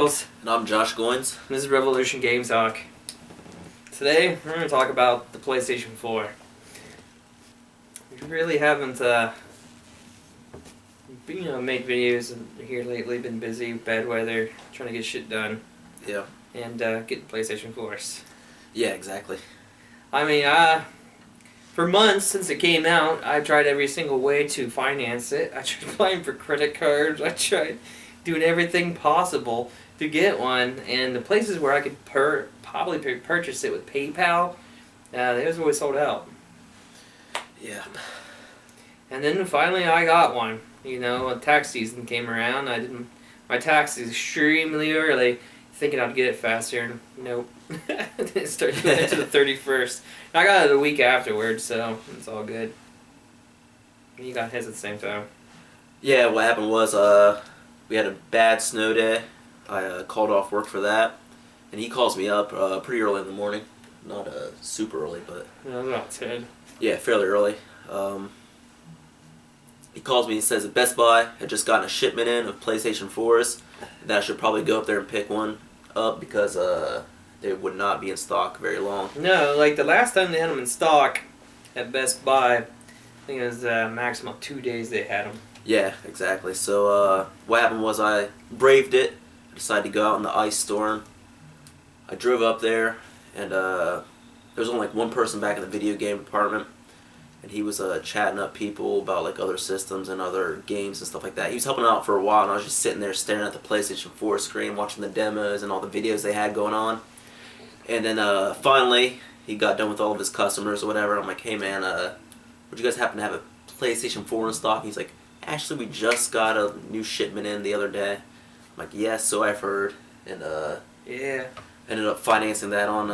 Nichols. And I'm Josh Goins. This is Revolution Game Talk. Today, we're going to talk about the PlayStation 4. We really haven't, made videos here lately. Been busy, bad weather, trying to get shit done. Yeah. And get the PlayStation 4s. Yeah, exactly. I mean, for months since it came out, I tried every single way to finance it. I tried applying for credit cards. I tried doing everything possible to get one. And the places where I could probably purchase it with PayPal, they was always sold out. Yeah. And then finally I got one. You know, when tax season came around, I did my taxes extremely early, thinking I'd get it faster. Nope. It started going into the 31st. And I got it a week afterwards, so it's all good. You got his at the same time. Yeah, what happened was we had a bad snow day. I called off work for that. And he calls me up pretty early in the morning. Not super early, but... No, about 10. Yeah, fairly early. He calls me and says that Best Buy had just gotten a shipment in of PlayStation 4s. That I should probably go up there and pick one up because they would not be in stock very long. No, like the last time they had them in stock at Best Buy, I think it was maximum 2 days they had them. Yeah, exactly. So what happened was I braved it. I decided to go out in the ice storm. I drove up there, and there was only like one person back in the video game department, and he was chatting up people about like other systems and other games and stuff like that. He was helping out for a while, and I was just sitting there staring at the PlayStation 4 screen, watching the demos and all the videos they had going on. And then finally, he got done with all of his customers or whatever. I'm like, hey man, would you guys happen to have a PlayStation 4 in stock? And he's like, actually, we just got a new shipment in the other day. I'm like, yes, so I've heard. And yeah. Ended up financing that on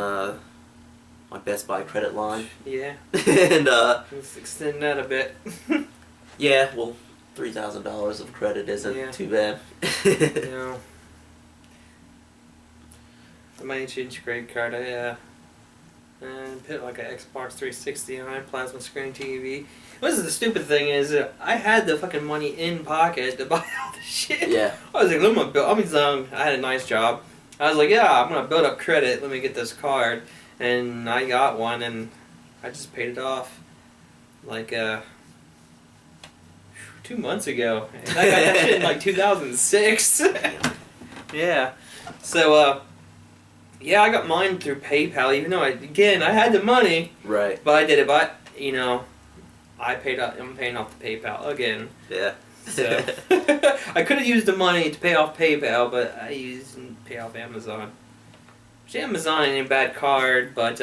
my Best Buy credit line. Yeah. And let's extend that a bit. yeah, well, $3,000 of credit isn't too bad. No. I might change your credit card. I put like an Xbox 360 on it, plasma screen TV. What is the stupid thing is I had the fucking money in pocket to buy all the shit. Yeah. I was like, let me build. I had a nice job. I was like, yeah, I'm gonna build up credit. Let me get this card, and I got one, and I just paid it off, like 2 months ago. And I got that shit in like 2006. Yeah. So yeah, I got mine through PayPal, even though I had the money. Right. But I did it. But I'm paying off the PayPal again. Yeah. So I could have used the money to pay off PayPal, but I used to pay off Amazon. Which Amazon ain't a bad card, but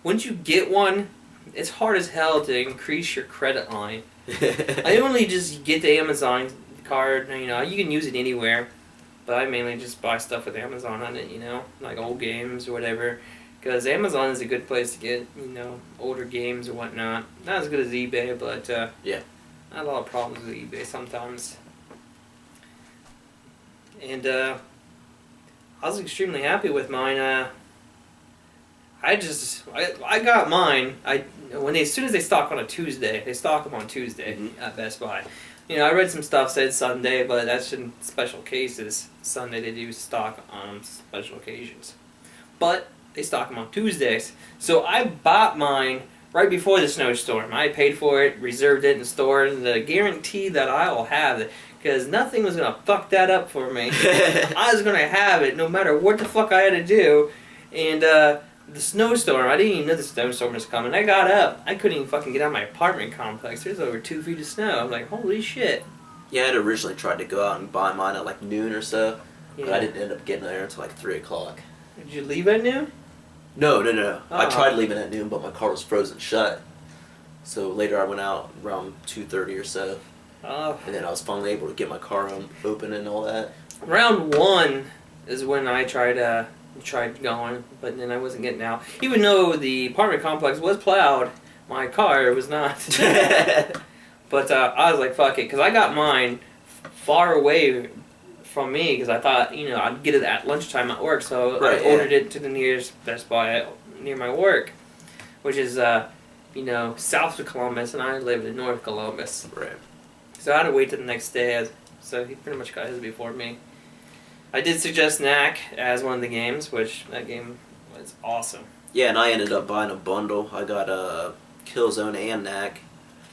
once you get one, it's hard as hell to increase your credit line. I only just get the Amazon card. You can use it anywhere, but I mainly just buy stuff with Amazon on it. Like old games or whatever. Because Amazon is a good place to get, older games or whatnot. Not as good as eBay, but yeah. I had a lot of problems with eBay sometimes. And I was extremely happy with mine. I got mine. As soon as they stock on a Tuesday, they stock them on Tuesday at Best Buy. I read some stuff said Sunday, but that's in special cases. Sunday they do stock on special occasions. But they stock them on Tuesdays. So I bought mine right before the snowstorm. I paid for it, reserved it in the store, and the guarantee that I will have it, because nothing was going to fuck that up for me. I was going to have it no matter what the fuck I had to do. And the snowstorm, I didn't even know the snowstorm was coming. I got up. I couldn't even fucking get out of my apartment complex. There's over 2 feet of snow. I'm like, holy shit. Yeah, I had originally tried to go out and buy mine at like noon or so, Yeah. but I didn't end up getting there until like 3 o'clock. Did you leave at noon? No. Oh. I tried leaving at noon, but my car was frozen shut. So later I went out around 2:30 or so. Oh. And then I was finally able to get my car open and all that. Round 1 is when I tried going, but then I wasn't getting out. Even though the apartment complex was plowed, my car was not. But I was like, fuck it, because I got mine far away from me, because I thought, I'd get it at lunchtime at work, so I ordered it to the nearest Best Buy near my work, which is, south of Columbus, and I live in North Columbus. Right. So I had to wait till the next day, so he pretty much got his before me. I did suggest Knack as one of the games, which that game was awesome. Yeah, and I ended up buying a bundle. I got Killzone and Knack.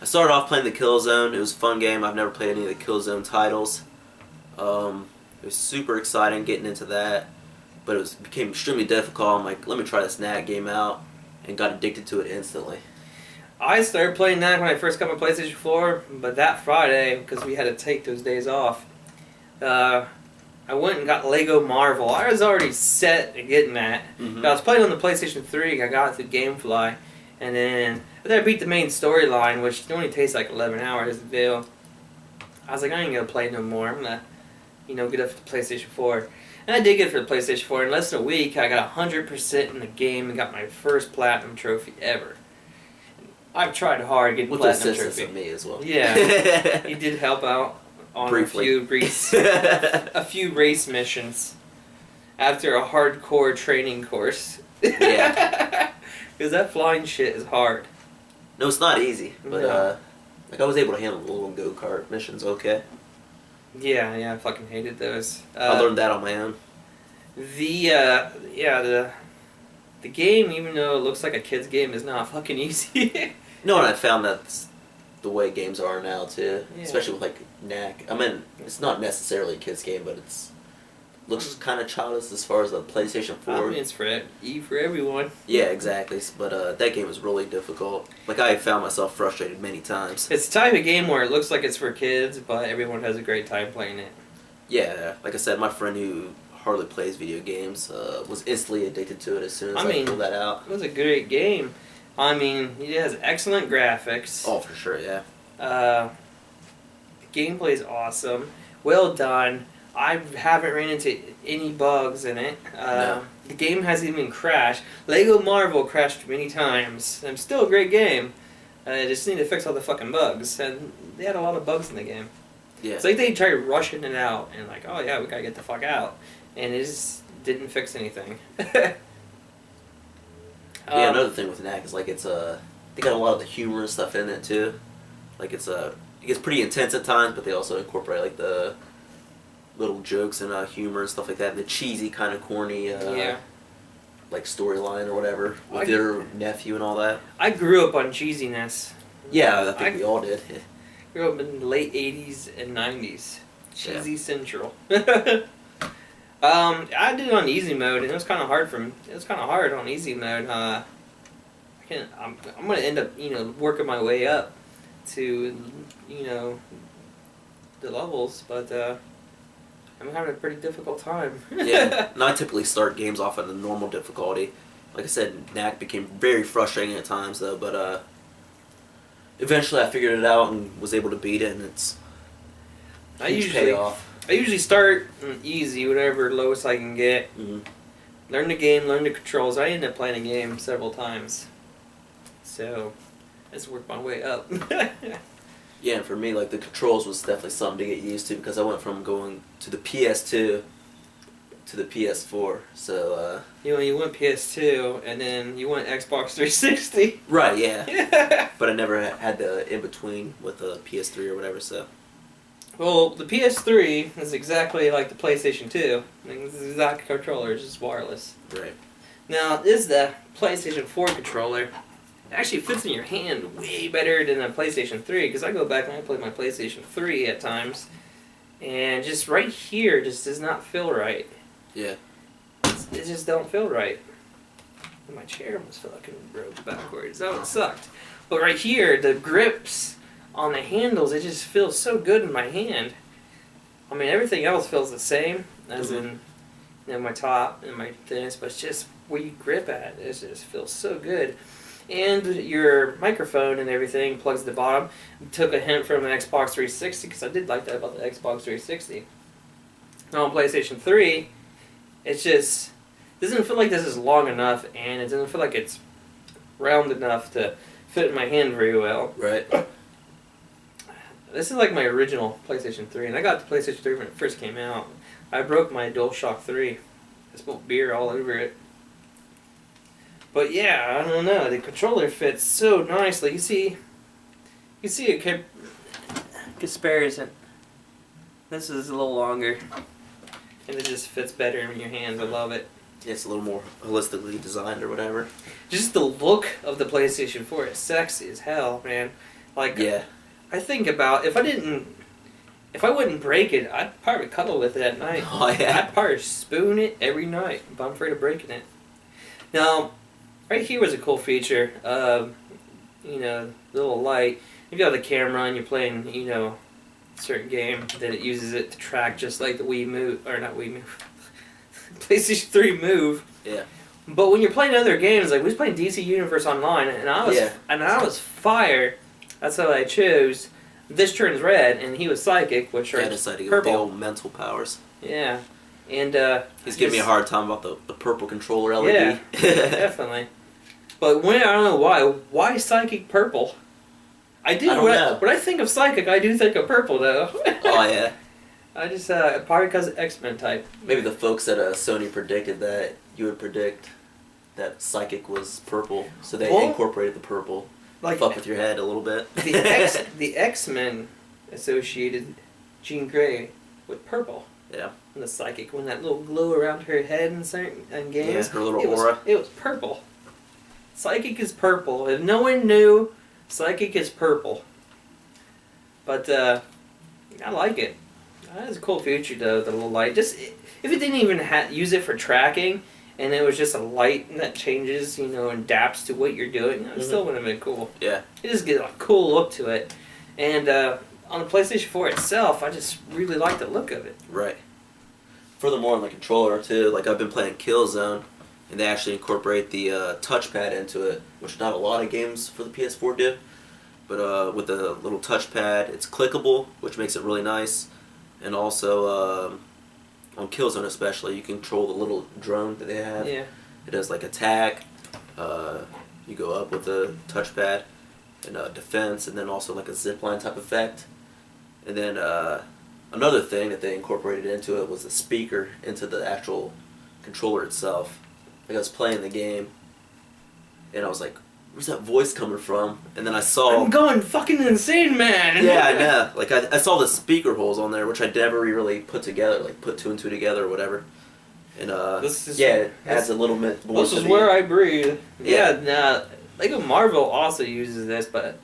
I started off playing the Killzone. It was a fun game. I've never played any of the Killzone titles. It was super exciting getting into that, but it became extremely difficult. I'm like, let me try this Knack game out, and got addicted to it instantly. I started playing Knack when I first got my PlayStation 4, but that Friday, because we had to take those days off, I went and got Lego Marvel. I was already set at getting that. Mm-hmm. I was playing on the PlayStation 3. I got it through GameFly, and then I beat the main storyline, which only takes like 11 hours to do. I was like, I ain't gonna play no more. I'm gonna, get up for the PlayStation 4. And I did get it for the PlayStation 4. In less than a week, I got 100% in the game and got my first platinum trophy ever. I've tried hard getting With the platinum assistance trophy. of me as well. Yeah, he did help out on Briefly. a few race missions after a hardcore training course. Yeah. Because that flying shit is hard. No, it's not easy, but No. I was able to handle the little go-kart missions okay. Yeah, I fucking hated those. I learned that on my own. The game, even though it looks like a kid's game, is not fucking easy. No, and I found that's the way games are now too, Yeah. especially with like Knack. I mean, it's not necessarily a kid's game, but it's looks kind of childish as far as the PlayStation 4. I mean, it's for everyone. Yeah, exactly. But that game was really difficult. Like I found myself frustrated many times. It's the type of game where it looks like it's for kids, but everyone has a great time playing it. Yeah, like I said, my friend who hardly plays video games was instantly addicted to it as soon as I pulled that out. It was a great game. I mean, it has excellent graphics. Oh, for sure, yeah. The gameplay is awesome. Well done. I haven't ran into any bugs in it. No. The game hasn't even crashed. Lego Marvel crashed many times. And still a great game. I just need to fix all the fucking bugs. And they had a lot of bugs in the game. Yeah. It's like they tried rushing it out and like, oh yeah, we gotta get the fuck out. And it just didn't fix anything. Yeah, another thing with Knack is like it's they got a lot of the humor and stuff in it too. Like it gets pretty intense at times, but they also incorporate like the little jokes and humor and stuff like that. And the cheesy kind of corny like storyline or whatever with their nephew and all that. I grew up on cheesiness. Yeah, I think we all did. Grew up in the late 80s and 90s. Cheesy Central. I did it on easy mode, and it was kind of hard on easy mode. I'm gonna end up, working my way up to, the levels, but I'm having a pretty difficult time. Yeah, and I typically start games off at the normal difficulty. Like I said, Knack became very frustrating at times though, but eventually I figured it out and was able to beat it, and it's huge payoff. I usually start easy, whatever lowest I can get. Mm-hmm. Learn the game, learn the controls. I ended up playing a game several times. So, I just worked my way up. Yeah, and for me, like, the controls was definitely something to get used to because I went from going to the PS2 to the PS4, so, You went PS2, and then you went Xbox 360. Right, yeah. But I never had the in-between with the PS3 or whatever, so... Well, the PS3 is exactly like the PlayStation 2. It's the exact controller, it's just wireless. Right. Now, this is the PlayStation 4 controller. It actually fits in your hand way better than the PlayStation 3, because I go back and I play my PlayStation 3 at times, and just right here just does not feel right. Yeah. It just don't feel right. And my chair almost fucking broke backwards. That one sucked. But right here, the grips on the handles, it just feels so good in my hand. I mean, everything else feels the same, as in my top and my thinness, but it's just where you grip at. It just feels so good. And your microphone and everything plugs at the bottom. Took a hint from an Xbox 360, because I did like that about the Xbox 360. Now on PlayStation 3, it's just doesn't feel like this is long enough, and it doesn't feel like it's round enough to fit in my hand very well. Right. This is like my original PlayStation 3, and I got the PlayStation 3 when it first came out. I broke my DualShock 3. I spilled beer all over it. But yeah, I don't know. The controller fits so nicely. You see a comparison. This is a little longer. and it just fits better in your hands. I love it. It's a little more holistically designed or whatever. Just the look of the PlayStation 4 is sexy as hell, man. Like, Yeah. I think about if I wouldn't break it, I'd probably cuddle with it at night. Oh, yeah. I'd probably spoon it every night, but I'm afraid of breaking it. Now, right here was a cool feature. You know, little light. If you have the camera and you're playing, you know, a certain game, then it uses it to track just like the Wii Move, or not Wii Move, PlayStation 3 Move. Yeah. But when you're playing other games, like we was playing DC Universe Online, and I was fire. That's how I chose. This turns red, and he was psychic, which I are decided to go purple. with the old mental powers. Yeah, and He's giving me a hard time about the purple controller LED. Yeah, definitely. But when I don't know why psychic purple? I don't know. When I think of psychic, I do think of purple though. Oh yeah. I just probably because of X-Men type. Maybe the folks at Sony predicted that you would predict that psychic was purple, so they incorporated the purple. Like fuck with your head a little bit. the X-Men associated Jean Grey with purple. Yeah. And the psychic, when that little glow around her head in games, her little aura. It was purple. Psychic is purple. If no one knew, psychic is purple. But I like it. That's a cool feature though, the little light. Just if it didn't even use it for tracking, and it was just a light that changes, you know, and adapts to what you're doing, it still would have been cool. Yeah. It just gives a cool look to it. And on the PlayStation 4 itself, I just really like the look of it. Right. Furthermore, on the controller too, like I've been playing Killzone, and they actually incorporate the touchpad into it, which not a lot of games for the PS4 do. But with the little touchpad, it's clickable, which makes it really nice. And also, on Killzone especially, you control the little drone that they have. Yeah. It does like attack, you go up with the touchpad, and defense, and then also like a zipline type effect. And then another thing that they incorporated into it was a speaker into the actual controller itself. Like I was playing the game, and I was like, where's that voice coming from? And then I saw... I'm going fucking insane, man! Yeah, I know. Like, I saw the speaker holes on there, which I never really put together, like, put two and two together or whatever. And, it adds a little bit more. This is where I breathe. Yeah, nah, Lego Marvel also uses this, but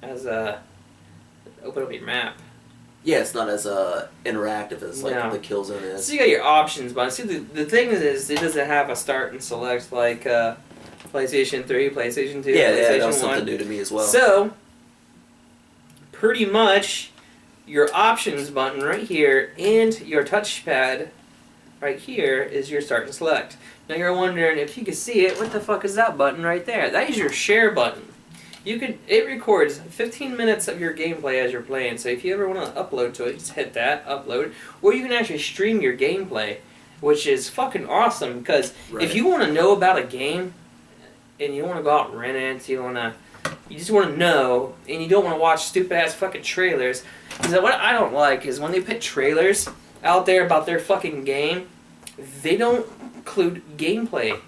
as open up your map. Yeah, it's not as interactive as, like, the Killzone is. So you got your options, but see, the thing is, it doesn't have a start and select like... PlayStation 3, PlayStation 2, PlayStation that was 1. something new to me as well. So, pretty much, your options button right here and your touchpad right here is your start and select. Now you're wondering, if you can see it, what the fuck is that button right there? That is your share button. It records 15 minutes of your gameplay as you're playing, so if you ever want to upload to it, just hit that, upload, or you can actually stream your gameplay, which is fucking awesome, because if you want to know about a game, and you don't want to go out and rent it, you just want to know, and you don't want to watch stupid-ass fucking trailers. Because what I don't like is when they put trailers out there about their fucking game, they don't include gameplay.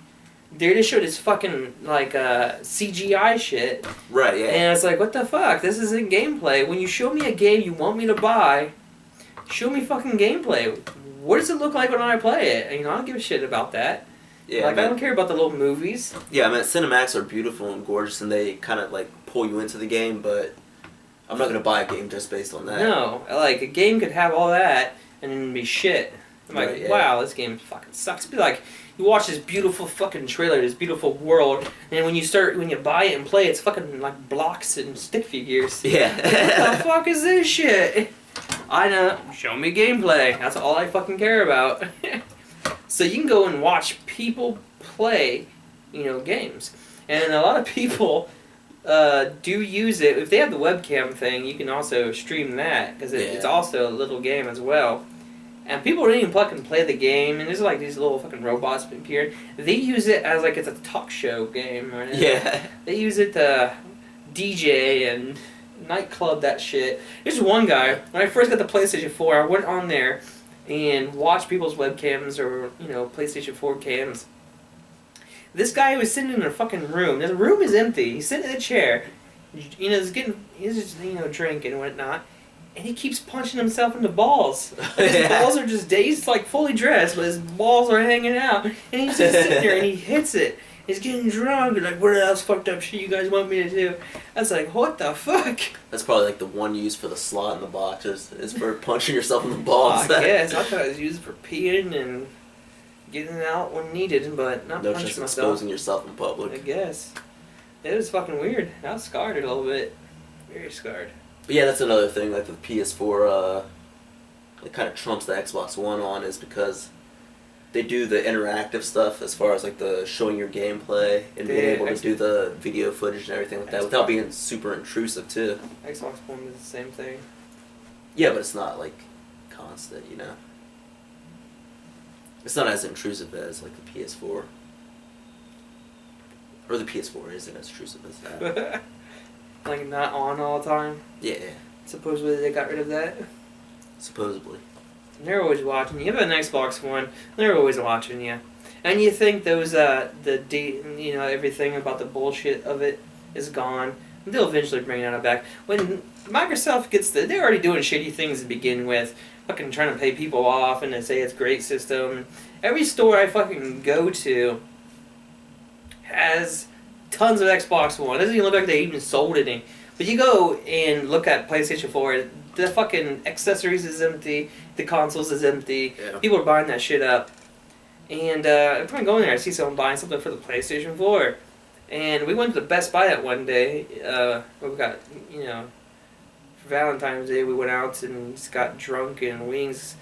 They just show this fucking, like, CGI shit. Right, yeah. And it's like, what the fuck? This isn't gameplay. When you show me a game you want me to buy, show me fucking gameplay. What does it look like when I play it? You know, I don't give a shit about that. Yeah, I don't care about the little movies. Yeah, I mean, cinematics are beautiful and gorgeous, and they kind of, like, pull you into the game, but I'm not going to buy a game just based on that. No, like, a game could have all that and then be shit. I'm like, wow, this game fucking sucks. It'd be like, you watch this beautiful fucking trailer, this beautiful world, and when you buy it and play, it's fucking, like, blocks and stick figures. Yeah. What the fuck is this shit? I know, show me gameplay. That's all I fucking care about. So you can go and watch people play, you know, games. And a lot of people do use it. If they have the webcam thing, you can also stream that, because it's also a little game as well. And people don't even fucking play the game, and there's like these little fucking robots appearing. They use it as like it's a talk show game. Right? Yeah. They use it to DJ and nightclub that shit. There's one guy, when I first got the PlayStation 4, I went on there and watch people's webcams or, you know, PlayStation 4 cams. This guy was sitting in a fucking room. The room is empty. He's sitting in a chair. You know, he's just, you know, drinking and whatnot. and he keeps punching himself in the balls. His balls are just dazed, like fully dressed, but his balls are hanging out, and he's just sitting there and he hits it. He's getting drunk and like, what else fucked up shit you guys want me to do? I was like, what the fuck? That's probably like the one use for the slot in the box is for punching yourself in the balls. I guess. I thought it was used for peeing and getting it out when needed, but not No, punching just myself. exposing yourself in public. I guess. It was fucking weird. I was scarred a little bit. Very scarred. But yeah, that's another thing. Like the PS4, it kind of trumps the Xbox One on is because they do the interactive stuff as far as like the showing your gameplay and being able to do the video footage and everything like that without being super intrusive too. Xbox One is the same thing. Yeah, but it's not like constant, you know. It's not as intrusive as like the PS4. Or the PS4 isn't as intrusive as that. Like not on all the time. Yeah. Supposedly they got rid of that. Supposedly. They're always watching you. You have an Xbox One, they're always watching you. And you think those, everything about the bullshit of it is gone. They'll eventually bring that back. When Microsoft they're already doing shitty things to begin with. Fucking trying to pay people off and they say it's a great system. Every store I fucking go to has tons of Xbox One. It doesn't even look like they even sold any. But you go and look at PlayStation 4, the fucking accessories is empty, the consoles is empty, people are buying that shit up. And if I go in there, I see someone buying something for the PlayStation 4. And we went to the Best Buy that one day. We got, for Valentine's Day, we went out and just got drunk and wings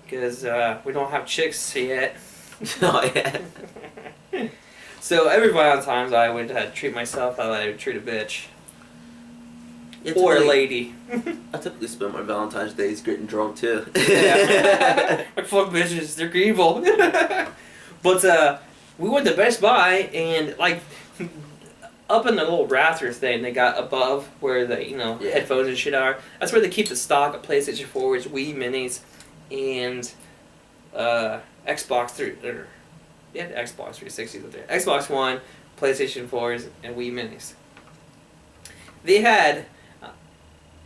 because we don't have chicks yet. Oh, yeah. So every Valentine's I would treat myself how I would treat a bitch. Yeah, Or a lady. I typically spend my Valentine's days getting drunk too. Yeah. Like, fuck bitches, they're evil. But we went to Best Buy and like up in the little rafter thing they got above where the headphones and shit are. That's where they keep the stock of PlayStation 4s, Wii Minis, and Xbox 3. They had Xbox 360s up there. Xbox One, PlayStation 4s, and Wii Minis. They had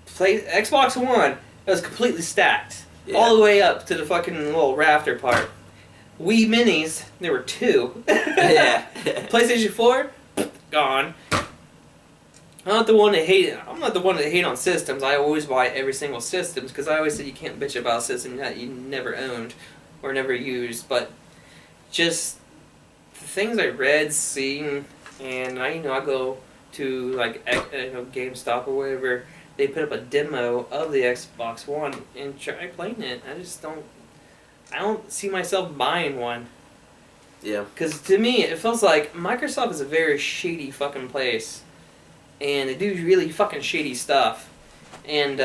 Xbox One that was completely stacked. Yeah. All the way up to the fucking little rafter part. Wii Minis, there were 2. Yeah. PlayStation 4, gone. I'm not the one that hate on systems. I always buy every single system because I always said you can't bitch about a system that you never owned or never used. But just the things I read, seen, and I go to like GameStop or whatever. They put up a demo of the Xbox One and try playing it. I don't see myself buying one. Yeah. Because to me, it feels like Microsoft is a very shady fucking place. And they do really fucking shady stuff. And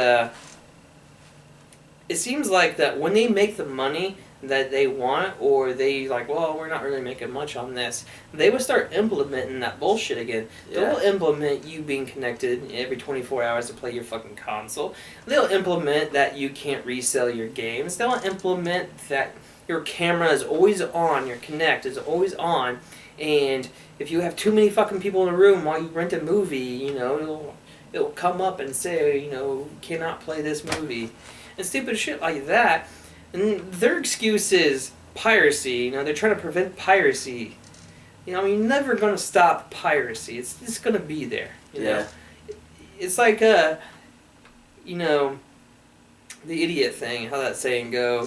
it seems like that when they make the money that they want, or they like, well, we're not really making much on this, they would start implementing that bullshit again. Yeah. They'll implement you being connected every 24 hours to play your fucking console. They'll implement that you can't resell your games. They'll implement that your camera is always on, your Kinect is always on, and if you have too many fucking people in the room while you rent a movie, it'll come up and say, cannot play this movie. And stupid shit like that. And their excuse is piracy. They're trying to prevent piracy. You're never going to stop piracy. It's just going to be there. You know? It's like, the idiot thing, how that saying go,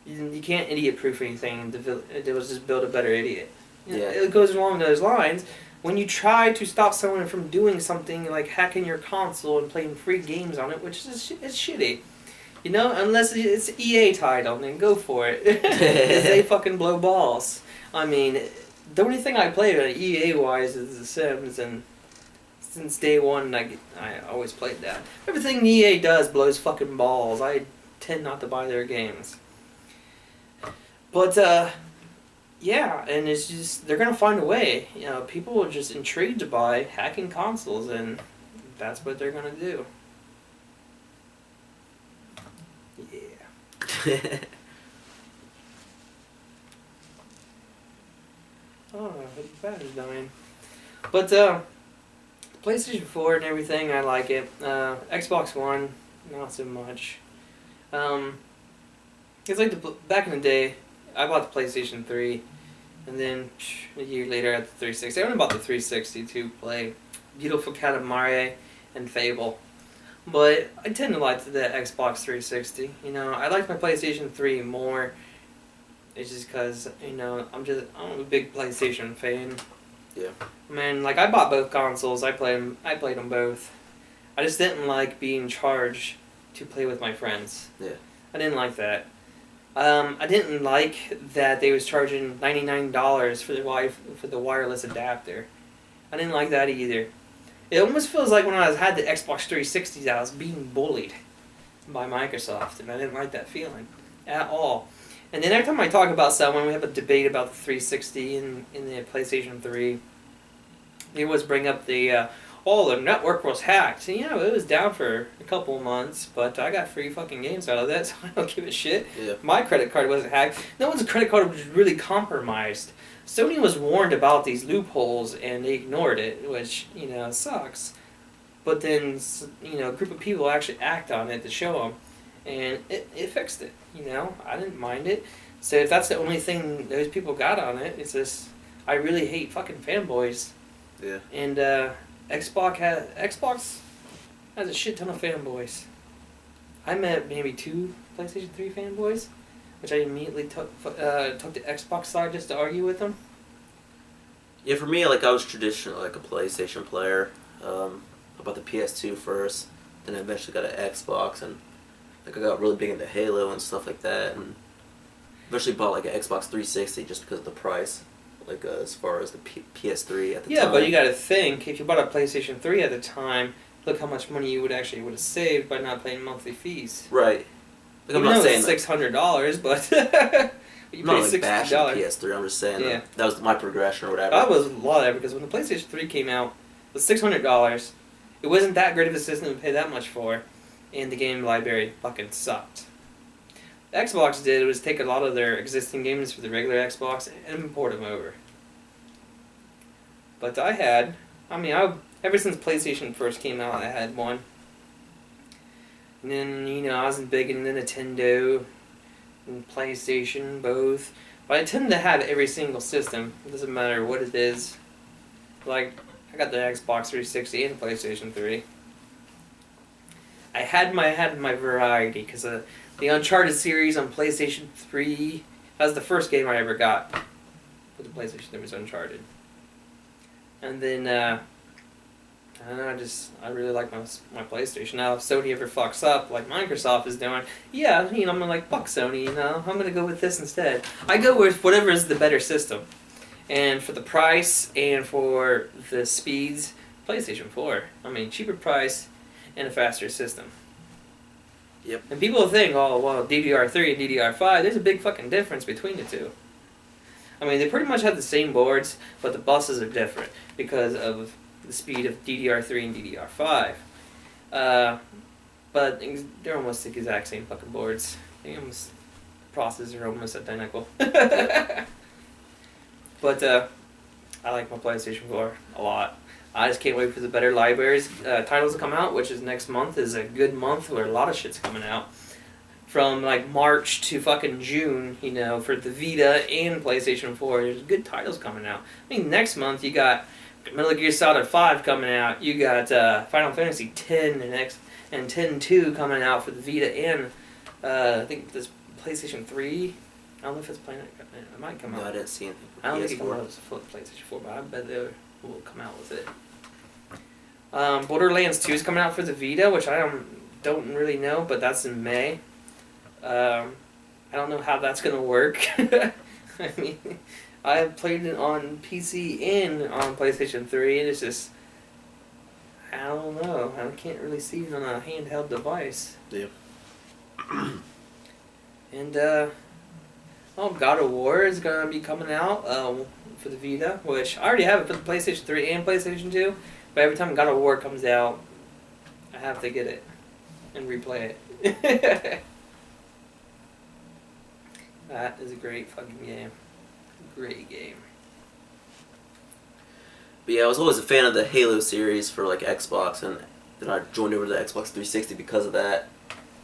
you can't idiot-proof anything. It was just build a better idiot. It goes along those lines. When you try to stop someone from doing something like hacking your console and playing free games on it, which is it's shitty. Unless it's an EA title, then go for it. They fucking blow balls. I mean, the only thing I played EA-wise is The Sims, and since day one, I always played that. Everything EA does blows fucking balls. I tend not to buy their games. But, yeah, and it's just, they're gonna find a way. People are just intrigued by hacking consoles, and that's what they're gonna do. Yeah. Oh, the battery's dying. But, PlayStation 4 and everything, I like it. Xbox One, not so much. It's like back in the day, I bought the PlayStation 3, and then a year later I had the 360. I only bought the 360 to play Beautiful Katamari and Fable. But I tend to like the Xbox 360. You know, I like my PlayStation 3 more. It's just because, you know, I'm a big PlayStation fan. Yeah. Man, like I bought both consoles. I played them both. I just didn't like being charged to play with my friends. Yeah. I didn't like that. I didn't like that they was charging $99 for the wireless adapter. I didn't like that either. It almost feels like when I had the Xbox 360s, I was being bullied by Microsoft, and I didn't like that feeling at all. And then every time I talk about stuff, when we have a debate about the 360 and the PlayStation 3, they always bring up the network was hacked. And, you know, it was down for a couple of months, but I got free fucking games out of that, so I don't give a shit. Yeah. My credit card wasn't hacked. No one's credit card was really compromised. Sony was warned about these loopholes, and they ignored it, which, you know, sucks. But then, you know, a group of people actually act on it to show them, and it fixed it, you know? I didn't mind it. So if that's the only thing those people got on it, it's just, I really hate fucking fanboys. Yeah. And Xbox has a shit ton of fanboys. I met maybe 2 PlayStation 3 fanboys, which I immediately took the Xbox side just to argue with them. Yeah, for me, like, I was traditionally like a PlayStation player. I bought the PS2 first, then I eventually got an Xbox, and like I got really big into Halo and stuff like that, and eventually bought like an Xbox 360 just because of the price, like as far as the PS3 at the time. Yeah, but you got to think, if you bought a PlayStation 3 at the time, look how much money you would have saved by not paying monthly fees. Right. Like, Even I'm not though saying it's $600, but you I'm not pay like bashing $60. the PS3. I'm just saying Yeah. that was my progression or whatever. I was a lot of that because when the PlayStation 3 came out, it was $600. It wasn't that great of a system to pay that much for, and the game library fucking sucked. The Xbox did was take a lot of their existing games for the regular Xbox and port them over. But ever since PlayStation first came out, I had one. And then, you know, I was big into Nintendo and PlayStation, both. But I tend to have every single system. It doesn't matter what it is. Like, I got the Xbox 360 and the PlayStation 3. I had my variety, because the Uncharted series on PlayStation 3, that was the first game I ever got with the PlayStation that was Uncharted. And then, I don't know, I really like my PlayStation. Now, if Sony ever fucks up, like Microsoft is doing, yeah, you know, I'm like, fuck Sony, you know, I'm gonna go with this instead. I go with whatever is the better system. And for the price and for the speeds, PlayStation 4. I mean, cheaper price and a faster system. Yep. And people think, oh, well, DDR3 and DDR5, there's a big fucking difference between the two. I mean, they pretty much have the same boards, but the buses are different because of the speed of DDR3 and DDR5. But they're almost the exact same fucking boards. The processors are almost identical. But I like my PlayStation 4 a lot. I just can't wait for the better libraries titles to come out, which is next month is a good month where a lot of shit's coming out. From like March to fucking June, you know, for the Vita and PlayStation 4, there's good titles coming out. I mean, next month you got Metal Gear Solid 5 coming out. You got Final Fantasy 10 and 10-2 coming out for the Vita and I think this PlayStation 3. I don't know if it's playing. It might come out. No, I didn't see anything. I don't think it comes out as a PlayStation 4, but I bet they will come out with it. Borderlands 2 is coming out for the Vita, which I don't really know, but that's in May. I don't know how that's gonna work. I mean, I played it on PC and on PlayStation 3, and it's just, I don't know. I can't really see it on a handheld device. Yeah. And God of War is gonna be coming out for the Vita, which I already have it for the PlayStation 3 and PlayStation 2. But every time God of War comes out, I have to get it and replay it. That is a great fucking game. Great game. But yeah, I was always a fan of the Halo series for like Xbox, and then I joined over to the Xbox 360 because of that.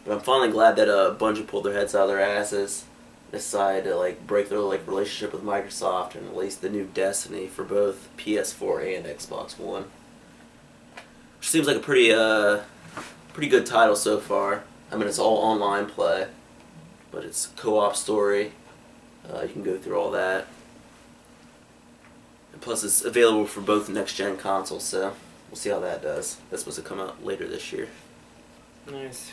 But I'm finally glad that Bungie pulled their heads out of their asses, decided to like break their like relationship with Microsoft and release the new Destiny for both PS4 and Xbox One. Which seems like a pretty good title so far. I mean, it's all online play, but it's co-op story. You can go through all that. And plus, it's available for both next-gen consoles, so we'll see how that does. That's supposed to come out later this year. Nice.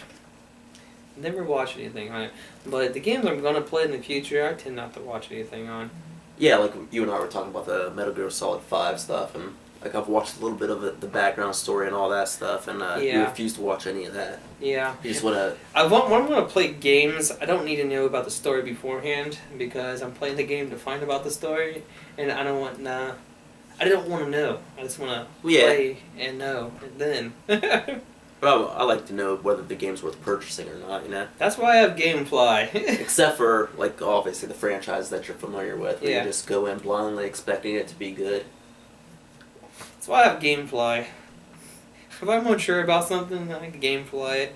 Never watch anything on it, but the games I'm gonna play in the future, I tend not to watch anything on. Yeah, like you and I were talking about the Metal Gear Solid 5 stuff, and like I've watched a little bit of it, the background story and all that stuff, and you refuse to watch any of that. Yeah. You just want to... When I'm going to play games, I don't need to know about the story beforehand, because I'm playing the game to find about the story, and I don't want to know. I just want to play and know, and then... Well, I like to know whether the game's worth purchasing or not, you know? That's why I have Gamefly. Except for, like, obviously the franchise that you're familiar with, where you just go in blindly expecting it to be good. That's why I have Gamefly. If I'm unsure about something, I can Gamefly it.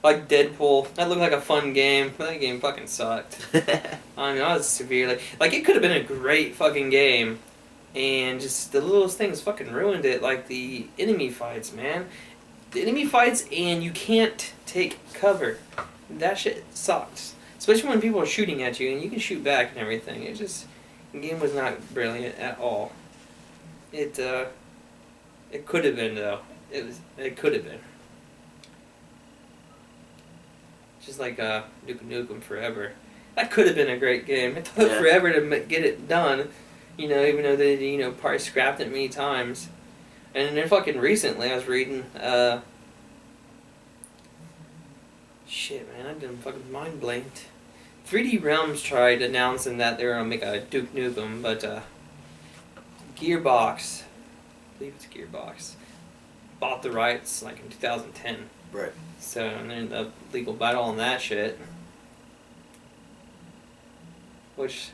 Like Deadpool. That looked like a fun game, but that game fucking sucked. I mean, I was severely... Like, it could have been a great fucking game, and just the littlest things fucking ruined it, like the enemy fights, man. The enemy fights, and you can't take cover. That shit sucks. Especially when people are shooting at you, and you can shoot back and everything. It just... The game was not brilliant at all. It could have been, though. It could have been. Just like Duke Nukem Forever. That could have been a great game. It took forever to get it done, you know, even though they, you know, probably scrapped it many times. And then fucking recently, I was reading, shit, man, I've been fucking mind blanked. 3D Realms tried announcing that they were gonna make a Duke Nukem, but Gearbox, I believe it's Gearbox, bought the rights like in 2010. Right. So, and then the legal battle on that shit. Which,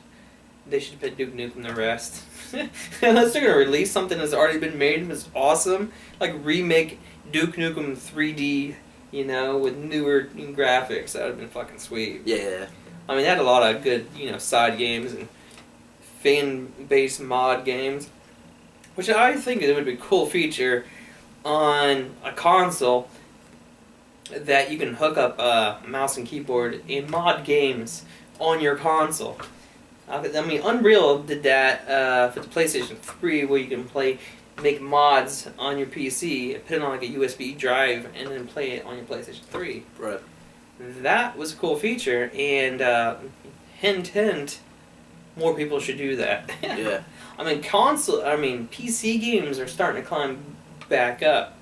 they should put Duke Nukem the rest. Unless they're gonna release something that's already been made and it's awesome, like remake Duke Nukem 3D, you know, with newer graphics, that would have been fucking sweet. Yeah. I mean, they had a lot of good, you know, side games and fan-based mod games, which I think it would be a cool feature on a console that you can hook up a mouse and keyboard and mod games on your console. I mean, Unreal did that for the PlayStation 3, where you can make mods on your PC, put it on like a USB drive, and then play it on your PlayStation 3. Right. That was a cool feature, and hint, more people should do that. Yeah. I mean, PC games are starting to climb back up.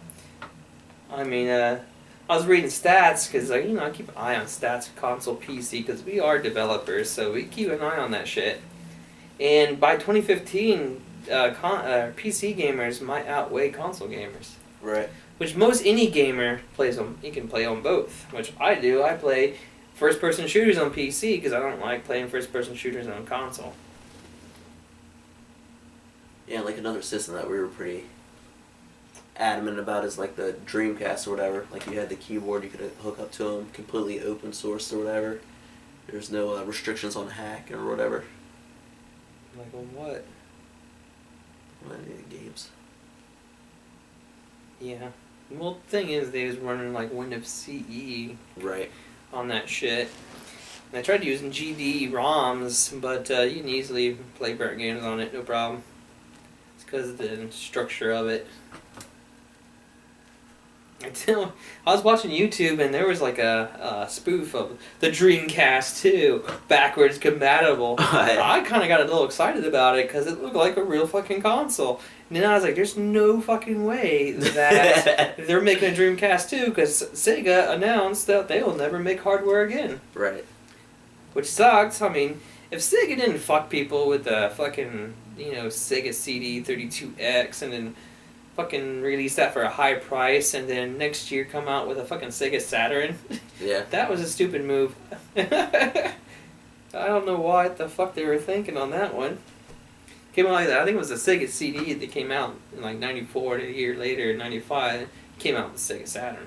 I mean, I was reading stats, because, you know, I keep an eye on stats of console PC, because we are developers, so we keep an eye on that shit. And by 2015, PC gamers might outweigh console gamers. Right. Which most any gamer plays on, you can play on both, which I do. I play first-person shooters on PC, because I don't like playing first-person shooters on console. Yeah, like another system that we were pretty adamant about is like the Dreamcast or whatever. Like you had the keyboard you could hook up to them, completely open source or whatever. There's no restrictions on hack or whatever. Like on what? On any of the games. Yeah. Well, the thing is, they was running like Windows CE right on that shit. And I tried using GD ROMs, but you can easily play burnt games on it, no problem. It's because of the structure of it. I was watching YouTube, and there was like a spoof of the Dreamcast 2, backwards compatible. I kind of got a little excited about it, because it looked like a real fucking console. And then I was like, there's no fucking way that they're making a Dreamcast 2, because Sega announced that they will never make hardware again. Right. Which sucks. I mean, if Sega didn't fuck people with the fucking, you know, Sega CD32X, and then fucking release that for a high price, and then next year come out with a fucking Sega Saturn. Yeah. That was a stupid move. I don't know what the fuck they were thinking on that one. Came out like that. I think it was a Sega CD that came out in like '94. A year later, in '95, came out with the Sega Saturn.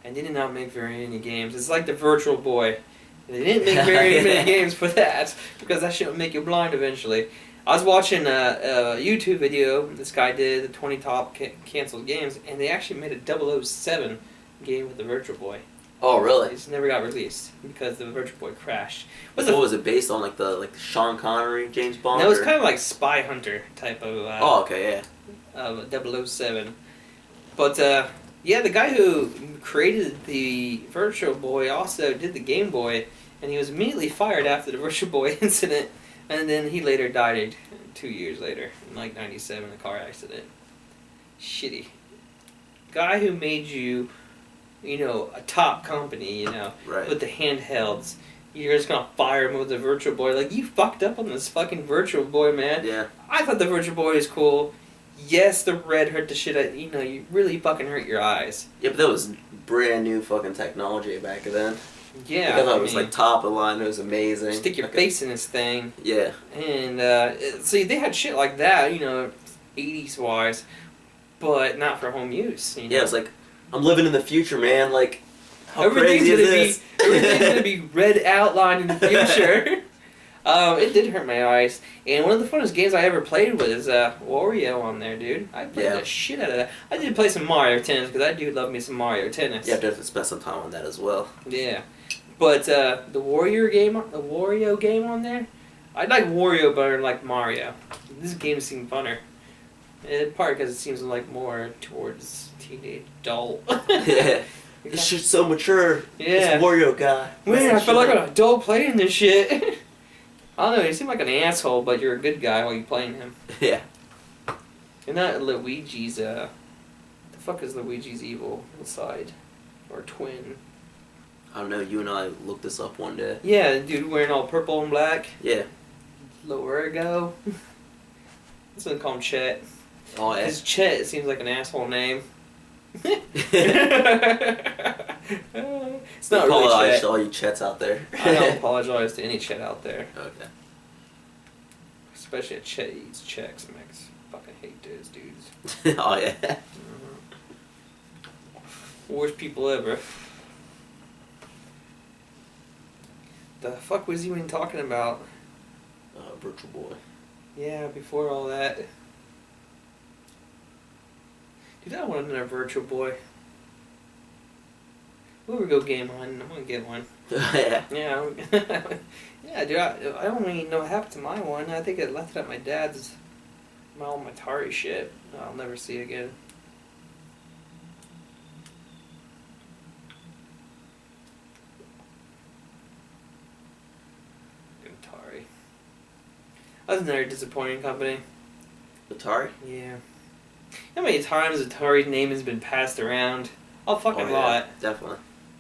And they did not make very many games. It's like the Virtual Boy. They didn't make very many games for that because that shit would make you blind eventually. I was watching a YouTube video this guy did, the 20 top canceled games, and they actually made a 007 game with the Virtual Boy. Oh, really? It just never got released because the Virtual Boy crashed. What was it based on? Like the Sean Connery, James Bond? No, it was kind of like Spy Hunter type of. Oh, okay, yeah. 007. But yeah, the guy who created the Virtual Boy also did the Game Boy, and he was immediately fired after the Virtual Boy incident, and then he later died 2 years later in like '97 in a car accident. Shitty. Guy who made you, you know, a top company, you know, right. with the handhelds. You're just gonna fire him with the Virtual Boy. Like, you fucked up on this fucking Virtual Boy, man. Yeah. I thought the Virtual Boy was cool. Yes, the red hurt the shit out. You know, you really fucking hurt your eyes. Yeah, but that was brand new fucking technology back then. Yeah. Like, I thought it was like top of the line. It was amazing. Stick your face in this thing. Yeah. And, see, they had shit like that, you know, 80s wise, but not for home use. You know? Yeah, it's like, I'm living in the future, man. Like, how everything's crazy is gonna this? Everything's gonna be red outline in the future. It did hurt my eyes. And one of the funnest games I ever played was Wario on there, dude. I played the shit out of that. I did play some Mario Tennis because I do love me some Mario Tennis. Yeah, I definitely spent some time on that as well. Yeah, but the Wario game on there, I like Wario better than like Mario. This game seemed funner. In part because it seems like more towards teenage adult. Yeah. This shit's so mature. Yeah. This Wario guy. Man, I feel like an adult playing this shit. I don't know, you seem like an asshole, but you're a good guy while you're playing him. Yeah. And not Luigi's, the fuck is Luigi's evil side? Or twin? I don't know, you and I looked this up one day. Yeah, the dude wearing all purple and black. Yeah. Loergo. Let's gonna call him Chet. Oh, yeah. Because Chet seems like an asshole name. It's not really apologize Chet. to all you Chets out there. I don't apologize to any Chet out there. Okay. Especially a Chet eats checks. I fucking hate those dudes. Oh, yeah. Worst people ever. The fuck was you even talking about? Virtual Boy. Yeah, before all that. Dude, I want another Virtual Boy. We'll go game hunting. I'm gonna get one. Yeah. Yeah. Yeah, dude, I don't even know what happened to my one. I think I left it at my dad's, all my Atari shit. I'll never see again. Atari. That was another disappointing company. Atari? Yeah. How many times Atari's name has been passed around? A fucking lot. Definitely.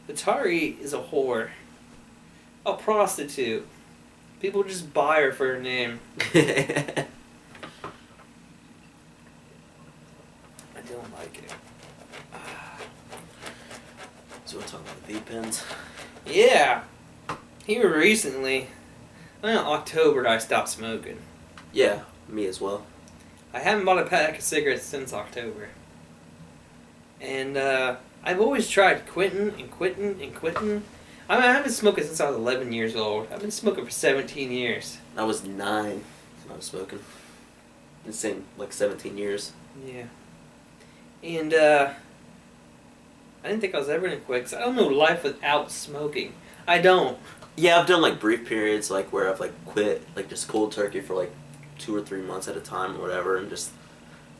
Atari is a whore. A prostitute. People just buy her for her name. I don't like it. So we're talking about the V-pens? Yeah. Here recently, in October, I stopped smoking. Yeah, me as well. I haven't bought a pack of cigarettes since October. And I've always tried quitting and quitting and quitting. I mean, I've been smoking since I was 11 years old. I've been smoking for 17 years. I was 9 when I was smoking. The same, like 17 years. Yeah. And I didn't think I was ever going to quit, because I don't know life without smoking. I don't. Yeah, I've done like brief periods like where I've like quit, like just cold turkey for like 2 or 3 months at a time or whatever, and just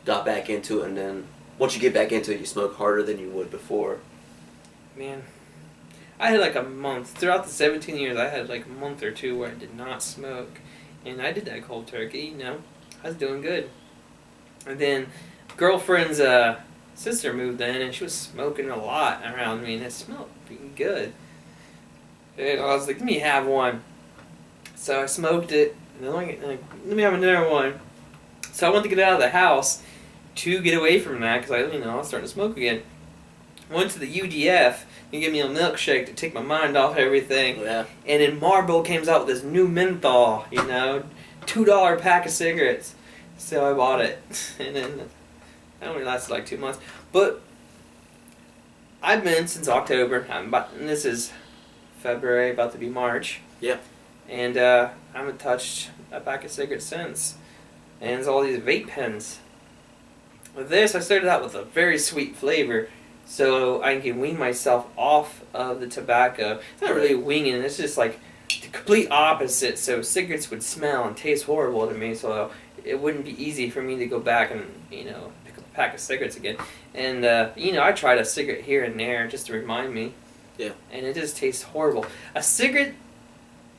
got back into it, and then once you get back into it, you smoke harder than you would before. Man, I had like a month. Throughout the 17 years, I had like a month or two where I did not smoke. And I did that cold turkey, you know. I was doing good. And then girlfriend's sister moved in, and she was smoking a lot around me, and it smelled pretty good. And I was like, let me have one. So I smoked it, and then let me have another one. So I wanted to get out of the house to get away from that, because I was starting to smoke again. Went to the UDF and give me a milkshake to take my mind off everything. Yeah. And then Marlboro comes out with this new menthol, you know, $2 pack of cigarettes. So I bought it. And then it only lasted like 2 months. But I've been since October. And this is February, about to be March. Yeah. And I haven't touched a pack of cigarettes since. And it's all these vape pens. With this, I started out with a very sweet flavor, so I can wean myself off of the tobacco. It's not really winging, it's just like the complete opposite. So cigarettes would smell and taste horrible to me, so it wouldn't be easy for me to go back and, pick up a pack of cigarettes again. And, I tried a cigarette here and there just to remind me. Yeah. And it just tastes horrible. A cigarette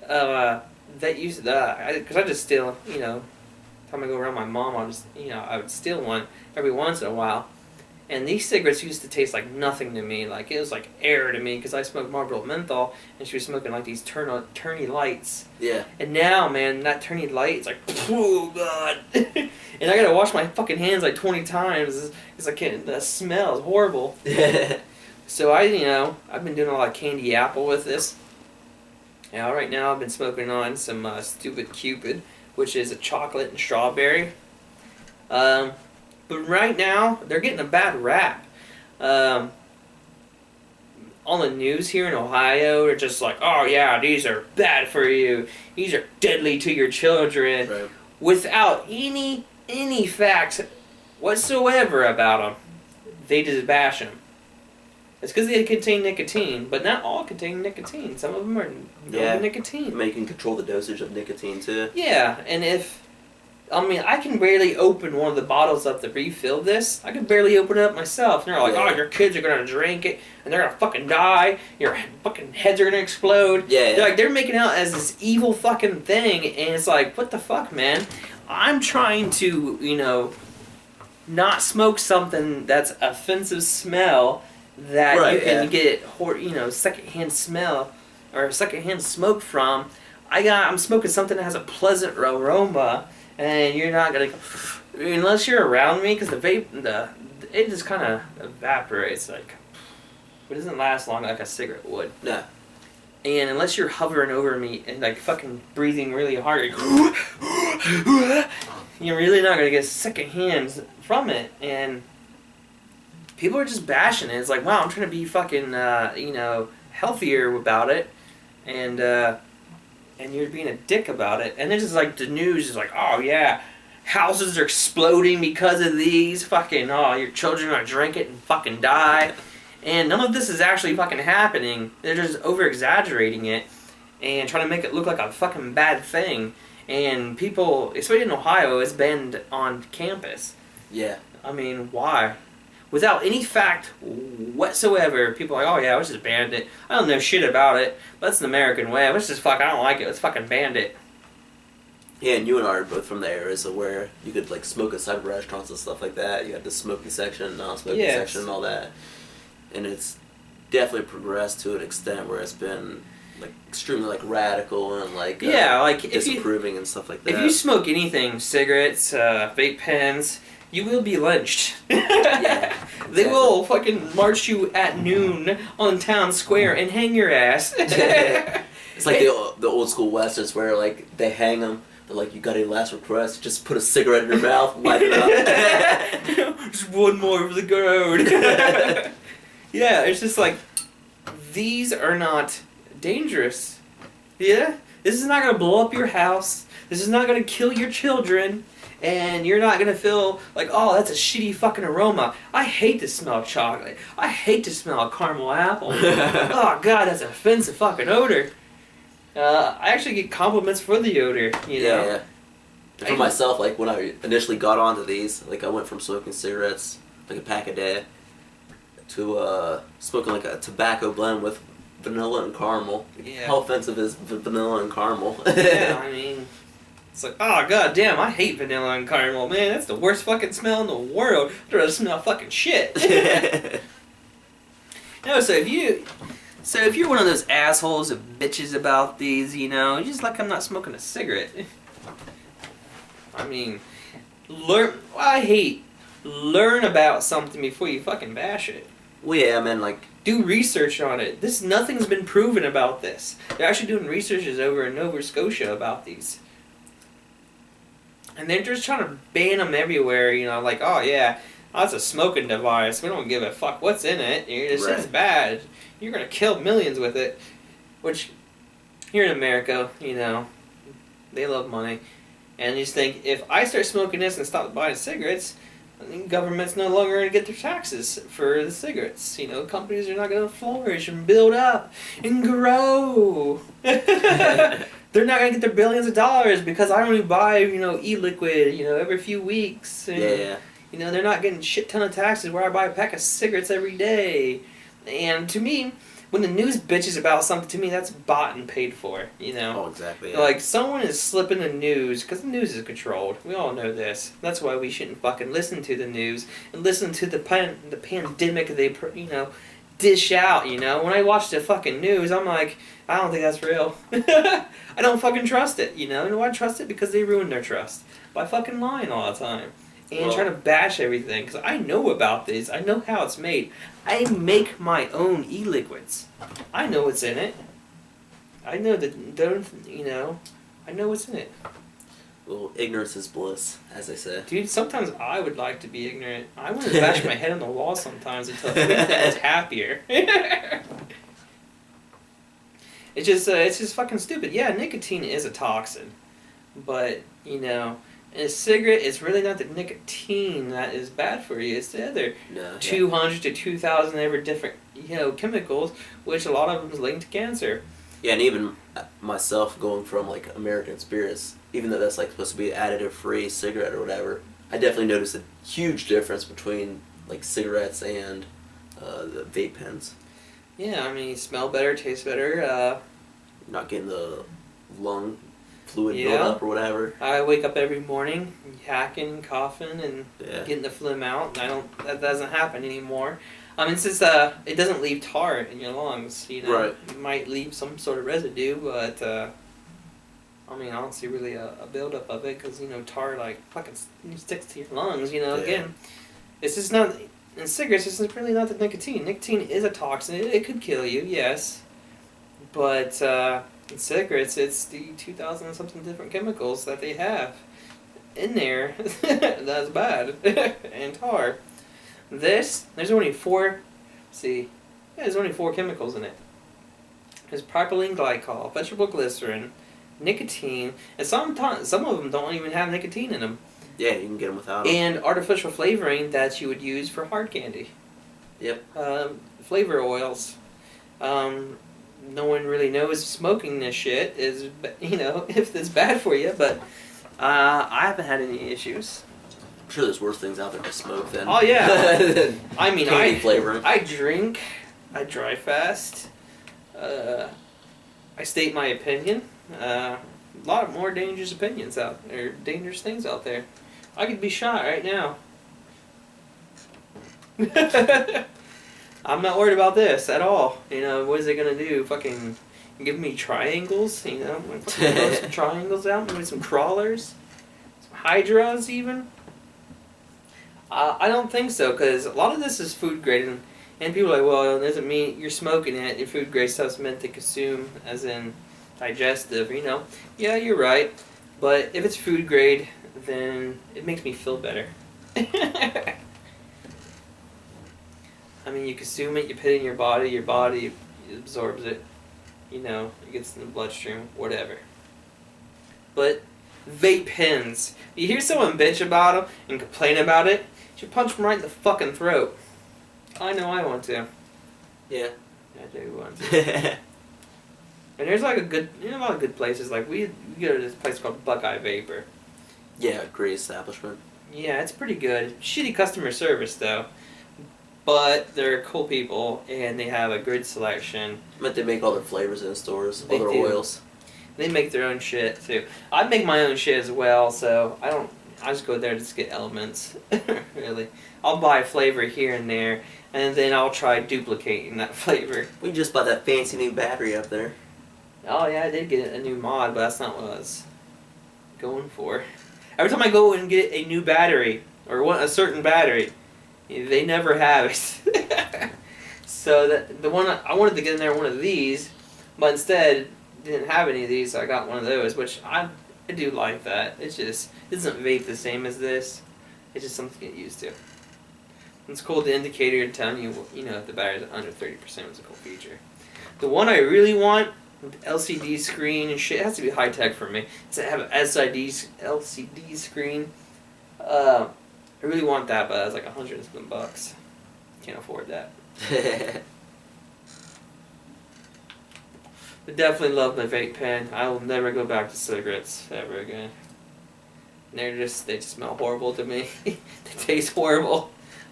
that used because I just steal, time I go around my mom, I would steal one every once in a while. And these cigarettes used to taste like nothing to me. Like, it was like air to me, because I smoked Marlboro Menthol, and she was smoking like these turny lights. Yeah. And now, man, that turny light is like, oh god. And I gotta wash my fucking hands like 20 times, because I can't, the smell is horrible. So I've been doing a lot of candy apple with this. Now, right now I've been smoking on some Stupid Cupid, which is a chocolate and strawberry. But right now, they're getting a bad rap. On the news here in Ohio, they're just like, oh yeah, these are bad for you. These are deadly to your children. Right. Without any facts whatsoever about them. They just bash them. It's because they contain nicotine, but not all contain nicotine. Some of them are no nicotine. I mean, you can control the dosage of nicotine too. Yeah, and I can barely open one of the bottles up to refill this. I can barely open it up myself. And they're like, oh, your kids are going to drink it, and they're going to fucking die. Your fucking heads are going to explode. Yeah. They're making out as this evil fucking thing, and it's like, what the fuck, man? I'm trying to, not smoke something that's offensive smell that you can get, secondhand smell or secondhand smoke from. I'm smoking something that has a pleasant aroma, and you're not gonna, unless you're around me, because the vape, it just kind of evaporates, like, it doesn't last long like a cigarette would. No. And unless you're hovering over me and like fucking breathing really hard, you're really not gonna get secondhand from it. And people are just bashing it. It's like, wow, I'm trying to be fucking, healthier about it, and you're being a dick about it. And it's just like the news is like, oh yeah, houses are exploding because of these. Fucking, oh, your children are gonna drink it and fucking die. And none of this is actually fucking happening. They're just over exaggerating it and trying to make it look like a fucking bad thing. And people, especially in Ohio, it's banned on campus. Yeah. I mean, why? Without any fact whatsoever, people are like, oh yeah, let's just ban it. I don't know shit about it, but that's an American way. Let's just I don't like it. Let's fucking ban it. Yeah, and you and I are both from the areas where you could like smoke inside restaurants and stuff like that. You had the smoking section, non-smoking section, and all that. And it's definitely progressed to an extent where it's been like extremely like radical and like disapproving and stuff like that. If you smoke anything, cigarettes, vape pens, you will be lynched. Yeah, exactly. They will fucking march you at noon on town square and hang your ass. It's like the old school westerns where like they hang them. They're like, you got any last request? Just put a cigarette in your mouth, light it up. Just one more for the crowd. Yeah, it's just like, these are not dangerous. Yeah? This is not going to blow up your house. This is not going to kill your children. And you're not going to feel like, oh, that's a shitty fucking aroma. I hate the smell of chocolate. I hate to smell of caramel apple. Oh, God, that's an offensive fucking odor. I actually get compliments for the odor, you know? Yeah. For myself, like, when I initially got onto these, like, I went from smoking cigarettes, like a pack a day, to smoking like a tobacco blend with vanilla and caramel. Yeah. How offensive is vanilla and caramel? Yeah, I mean, it's like, oh god damn, I hate vanilla and caramel, man. That's the worst fucking smell in the world. I'd rather smell fucking shit. No, so if you're one of those assholes of bitches about these, you know, you just like, I'm not smoking a cigarette. I mean, learn about something before you fucking bash it. Well, yeah, man, like... Do research on it. Nothing's been proven about this. They're actually doing researches over in Nova Scotia about these. And they're just trying to ban them everywhere, you know, like, oh yeah, that's a smoking device. We don't give a fuck what's in it. It's just bad. You're going to kill millions with it. Which, here in America, you know, they love money. And you just think, if I start smoking this and stop buying cigarettes, I think government's no longer going to get their taxes for the cigarettes. You know, companies are not going to flourish and build up and grow. They're not going to get their billions of dollars because I only buy, you know, e-liquid, you know, every few weeks. And, Yeah. you know, they're not getting shit ton of taxes where I buy a pack of cigarettes every day. And to me, when the news bitches about something, to me, that's bought and paid for, you know? Oh, exactly. Yeah. Like, someone is slipping the news, because the news is controlled. We all know this. That's why we shouldn't fucking listen to the news and listen to the pandemic they, you know, dish out, you know? When I watch the fucking news, I'm like, I don't think that's real. I don't fucking trust it, you know? You know why I trust it? Because they ruin their trust by fucking lying all the time. And trying to bash everything, because I know about this. I know how it's made. I make my own e-liquids. I know what's in it. I know you know, I know what's in it. Well, ignorance is bliss, as they say. Dude, sometimes I would like to be ignorant. I want to bash my head on the wall sometimes until everything is happier. It's just fucking stupid. Yeah, nicotine is a toxin, but you know, in a cigarette, it's really not the nicotine that is bad for you. It's the other 200 to 2,000 ever different, you know, chemicals, which a lot of them is linked to cancer. Yeah, and even myself going from like American experience, even though that's like supposed to be an additive-free cigarette or whatever, I definitely noticed a huge difference between like cigarettes and the vape pens. Yeah, I mean, you smell better, taste better. Not getting the lung fluid buildup or whatever. I wake up every morning hacking, coughing, and getting the phlegm out. That doesn't happen anymore. I mean, since it doesn't leave tar in your lungs, you know, it might leave some sort of residue, but I mean, I don't see really a buildup of it because, you know, tar like fucking sticks to your lungs. You know, again, it's just not. In cigarettes, it's really not the nicotine. Nicotine is a toxin. It could kill you, yes. But in cigarettes, it's the 2,000 and something different chemicals that they have in there that's bad. And tar. There's only four chemicals in it. There's propylene glycol, vegetable glycerin, nicotine, and some of them don't even have nicotine in them. Yeah, you can get them without them. And artificial flavoring that you would use for hard candy. Yep. Flavor oils. No one really knows smoking this shit is, you know, if it's bad for you, but I haven't had any issues. I'm sure there's worse things out there to smoke than. Oh yeah. I mean, candy flavoring. I drink, I dry fast, I state my opinion. A lot of more dangerous opinions dangerous things out there. I could be shot right now. I'm not worried about this at all. You know, what is it gonna do? Fucking give me triangles? You know, fucking throw some triangles out, maybe some crawlers, some hydras even. I don't think so, because a lot of this is food grade, and people are like, well, it doesn't mean you're smoking it. Your food grade stuff's meant to consume, as in digestive. You know, yeah, you're right. But if it's food grade, then it makes me feel better. I mean, you consume it, you put it in your body absorbs it, you know, it gets in the bloodstream, whatever. But vape pens, you hear someone bitch about them and complain about it, you should punch them right in the fucking throat. I know I want to. Yeah. I do want to. And there's like a lot of good places. Like we go to this place called Buckeye Vapor. Yeah, great establishment. Yeah, it's pretty good. Shitty customer service though, but they're cool people and they have a good selection. But they make all their flavors in stores, all their oils. They make their own shit too. I make my own shit as well, so I just go there to just get elements. Really, I'll buy a flavor here and there, and then I'll try duplicating that flavor. We just bought that fancy new battery up there. Oh yeah, I did get a new mod, but that's not what I was going for. Every time I go and get a new battery, or a certain battery, they never have it. So the one I wanted to get in there, one of these, but instead didn't have any of these, so I got one of those, which I do like that. It's just, it doesn't vape the same as this. It's just something to get used to. It's cool, the indicator telling you, you know, if the battery's under 30% is a cool feature. The one I really want, with LCD screen and shit, it has to be high tech for me. It's to have an LCD screen. I really want that, but that's like $100 and something bucks. Can't afford that. But definitely love my vape pen. I will never go back to cigarettes ever again. They just smell horrible to me. They taste horrible.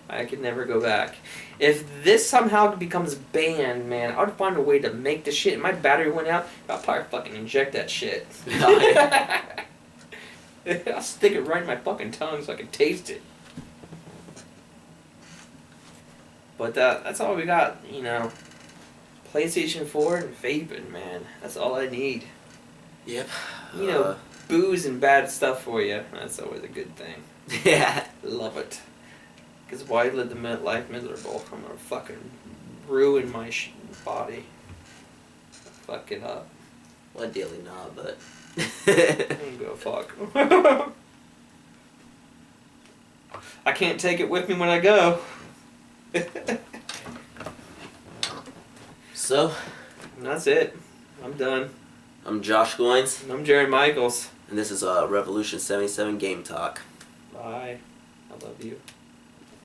I could never go back. If this somehow becomes banned, man, I would find a way to make the shit. My battery went out, I'll probably fucking inject that shit. I'll stick it right in my fucking tongue so I can taste it. But that's all we got, you know. PlayStation 4 and vaping, man. That's all I need. Yep. You know, booze and bad stuff for you. That's always a good thing. Yeah. Love it. Because why live the life miserable? I'm gonna fucking ruin my body. Fuck it up. Well, ideally not, but... I'm gonna fuck. I can't take it with me when I go. So... And that's it. I'm done. I'm Josh Goins. And I'm Jerry Michaels. And this is Revolution 77 Game Talk. Bye. I love you.